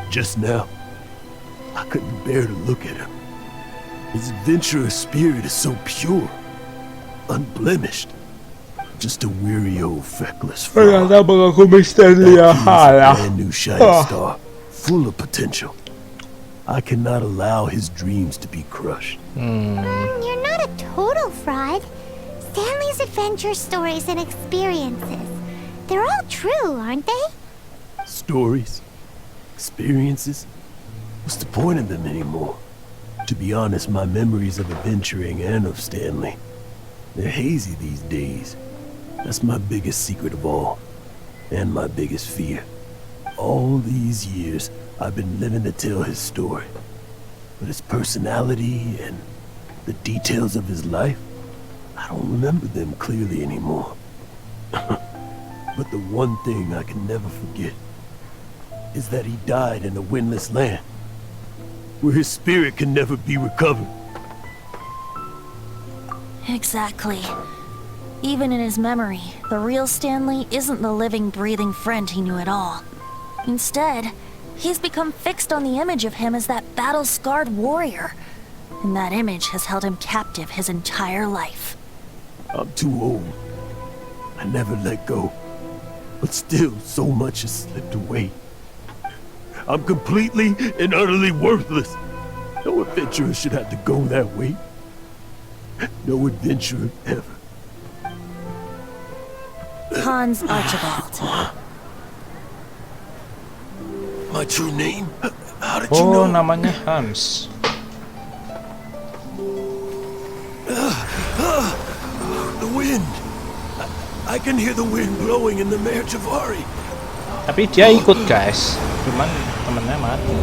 Just now, I couldn't bear to look at him. His adventurous spirit is so pure, unblemished. Just a weary old feckless frog. A brand new shining star, full of potential. I cannot allow his dreams to be crushed. You're not a total fraud. Stanley's adventure stories and experiences, they're all true, aren't they? Stories, experiences. What's the point of them anymore? To be honest, my memories of adventuring and of Stanley, they're hazy these days. That's my biggest secret of all, and my biggest fear. All these years, I've been living to tell his story. But his personality and the details of his life, I don't remember them clearly anymore. But the one thing I can never forget is that he died in a windless land, where his spirit can never be recovered. Exactly. Even in his memory, the real Stanley isn't the living, breathing friend he knew at all. Instead, he's become fixed on the image of him as that battle-scarred warrior. And that image has held him captive his entire life. I'm too old. I never let go. But still, so much has slipped away. I'm completely and utterly worthless. No adventurer should have to go that way. No adventurer ever. Hans Archibald. My true name? How did you know? Oh, namanya Hans. The wind. I can hear the wind blowing in the Mare Javari. Tapi dia ikut, guys. Cuman temennya mati.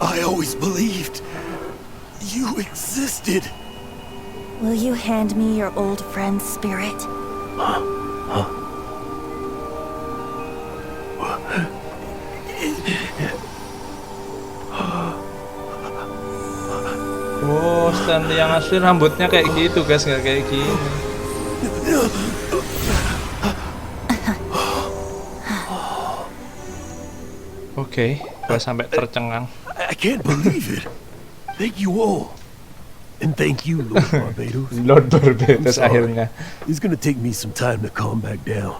I always believed you existed. Will you hand me your old friend's spirit? Oh, Stanley yang asli rambutnya kayak gitu, guys, nggak kayak gini. Oke, gua sampai tercengang. I can't believe it. Thank you all. And thank you, Lord Barbados. Lord Barbados akhirnya. It's gonna take me some time to calm back down.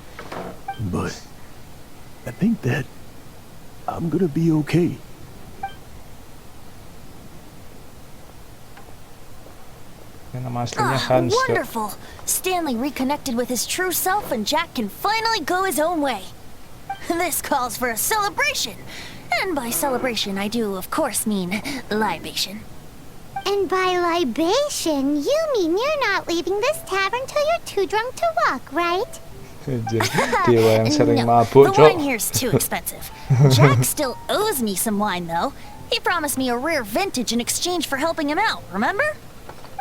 But I think that I'm gonna be okay. Nama aslinya Hans. Wonderful! Stanley reconnected with his true self and Jack can finally go his own way. This calls for a celebration. And by celebration, I do, of course, mean libation. And by libation, you mean you're not leaving this tavern till you're too drunk to walk, right? Dewa yang sering mabuk, the wine here's too expensive. Jack still owes me some wine, though. He promised me a rare vintage in exchange for helping him out, remember?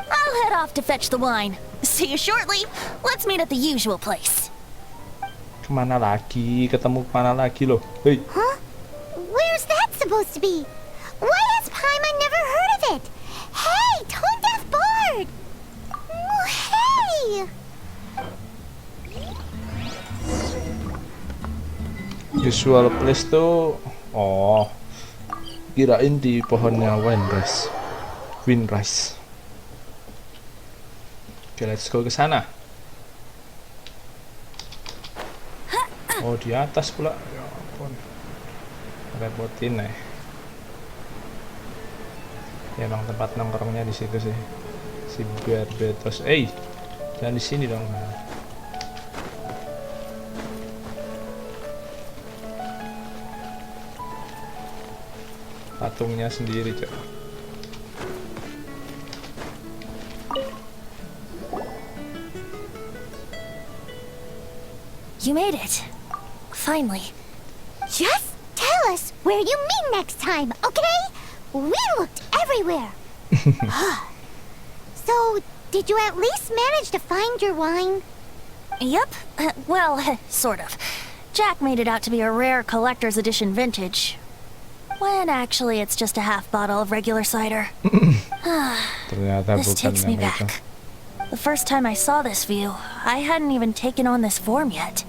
I'll head off to fetch the wine. See you shortly. Let's meet at the usual place. Kemana lagi? Ketemu kemana lagi loh? Hei. Huh? Where's that supposed to be? Why has Paimon never heard of it? Hey, Tone Deaf Bard! Oh, hey! Usual place tuh, oh, kirain di pohonnya windrice. Oke, let's go ke sana. Oh, di atas pula. Ya ampun. Repotin ya. Ya emang tempat nongkrongnya di situ sih. Si Barbados. Jangan di sini dong. Patungnya sendiri, Cok. You made it. Finally. Just tell us where you meet next time, okay? We looked everywhere. So, did you at least manage to find your wine? Yep. Well, sort of. Jack made it out to be a rare collector's edition vintage. When actually it's just a half bottle of regular cider. Ternyata This bukan takes me yang itu. back. The first time I saw this view, I hadn't even taken on this form yet.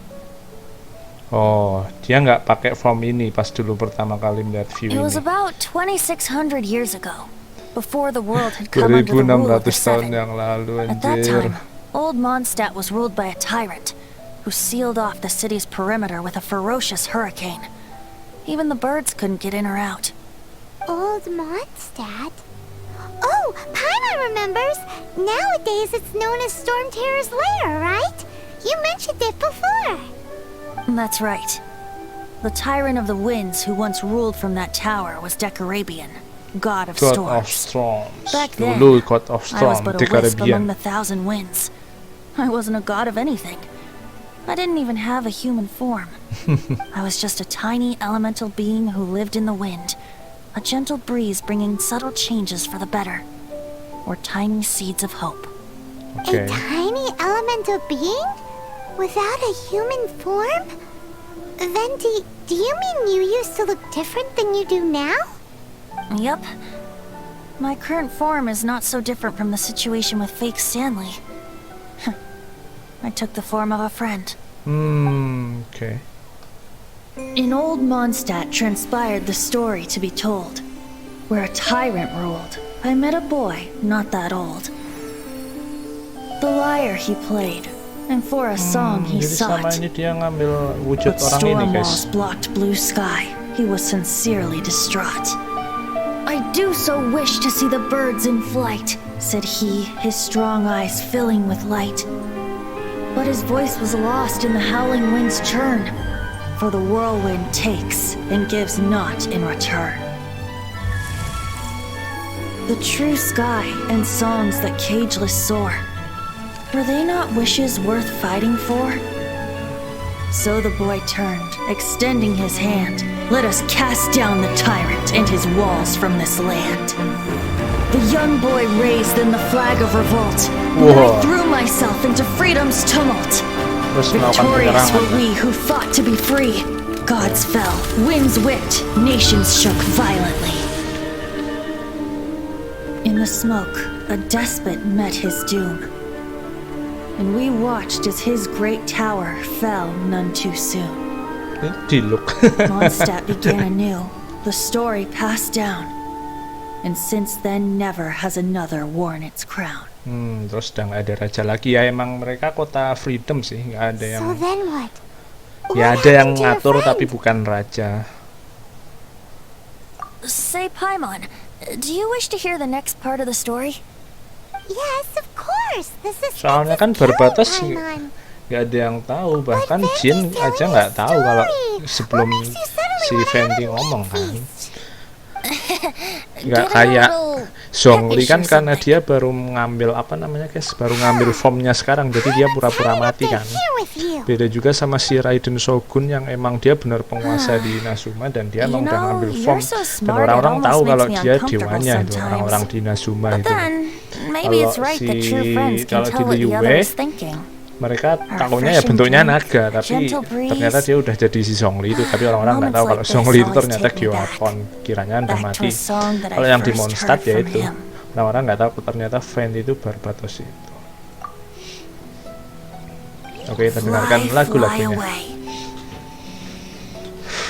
Oh, dia nggak pakai form ini pas dulu pertama kali melihat view It was ini. about 2,600 years ago, before the world had come under the rule of the 2600 tahun Seven. yang lalu, At that anjir. time, old Mondstadt was ruled by a tyrant who sealed off the city's perimeter with a ferocious hurricane. Even the birds couldn't get in or out. Old Mondstadt? Oh, Paimon remembers. Nowadays it's known as Storm Terror's lair, right? You mentioned it before. That's right. The tyrant of the winds who once ruled from that tower was Decarabian, god of God storms. of Storms. Back then, Dulu God of I was Storm, but di a wisp among Caribbean. the thousand winds. I wasn't a god of anything. I didn't even have a human form. I was just a tiny elemental being who lived in the wind, a gentle breeze bringing subtle changes for the better, or tiny seeds of hope. Okay. A tiny elemental being? Without a human form? Venti, do you mean you used to look different than you do now? Yep. My current form is not so different from the situation with fake Stanley. I took the form of a friend. Okay. In old Mondstadt transpired the story to be told. Where a tyrant ruled, I met a boy not that old. The lyre he played, and for a song he Jadi sama sought. ini dia ngambil wujud But orang ini, storm guys. walls blocked blue sky. He was sincerely distraught. I do so wish to see the birds in flight, said he, his strong eyes filling with light. But his voice was lost in the howling wind's churn, for the whirlwind takes and gives not in return. The true sky and songs that cageless soar, were they not wishes worth fighting for? So the boy turned, extending his hand. Let us cast down the tyrant and his walls from this land. The young boy raised then the flag of revolt, and I Whoa. threw myself into freedom's tumult. Terus melakukan Victorious penyerangan. were we who fought to be free. Gods fell, winds whipped, nations shook violently. In the smoke, a despot met his doom. And we watched as his great tower fell none too soon. Ini Diluc. Mondstadt began anew, the story passed down. And since then never has another worn its crown. Terus udah nggak ada raja lagi ya. Emang mereka kota freedom sih, nggak ada yang. So then what? Ya What ada yang happened to your ngatur friend? tapi bukan raja. Say, Paimon, do you wish to hear the next part of the story? Yes, of course. This is Soalnya kan berbatas nggak ada yang tahu, bahkan Jin aja nggak tahu kalau sebelum si Venti ngomong kan. Nggak kayak Zhongli kan karena dia baru ngambil apa namanya guys, baru ngambil formnya sekarang, jadi dia pura-pura mati kan. Beda juga sama si Raiden Shogun yang emang dia benar penguasa di Inazuma dan dia emang udah ngambil form dan orang-orang tahu kalau dia dewanya itu, orang-orang di Inazuma But itu. then, maybe it's right that true friends can Kalau tell di what the Liyue, other is thinking. mereka tahunya ya bentuknya naga, tapi gentle breeze. ternyata dia udah jadi si Zhongli itu, tapi orang-orang nggak tahu kalau Moments like Zhongli this itu ternyata always take me Gyorkon, kiranya udah Back to mati. a song that I Kalau yang di first Mondstadt heard ya from itu, him. orang-orang nggak tahu ternyata Venti itu Barbatos itu. Oke, kita dengarkan Fly, lagu-lagunya. fly away.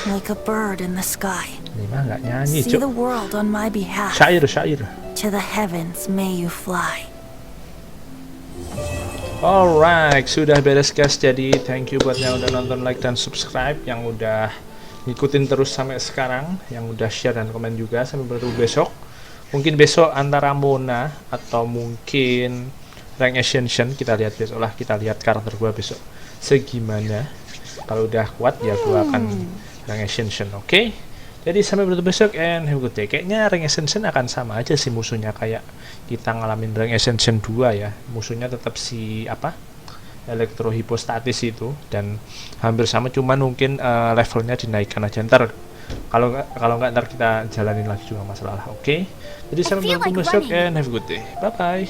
Like a bird in the sky. Ini mah nggak nyanyi, See Cuk. the world on my behalf. Syair. To the heavens may you fly. Alright, sudah beres guys. Jadi thank you buat yang udah nonton, like dan subscribe, yang udah ngikutin terus sampai sekarang, yang udah share dan komen juga. Sampai bertemu besok. Mungkin besok antara Mona atau mungkin rank Ascension, kita lihat besok lah. Kita lihat karakter gua besok segimana. Kalau udah kuat ya gua akan rank Ascension, oke? Jadi sampai bertemu besok and have a good day. Kayaknya rank Ascension akan sama aja sih musuhnya kayak kita ngalamin rank Ascension 2 ya. Musuhnya tetap si apa? Elektrohipostatis itu dan hampir sama, cuman mungkin levelnya dinaikkan aja. Ntar kalau nggak ntar kita jalanin lagi juga masalah, oke? Jadi sampai bertemu besok and have a good day. Bye bye.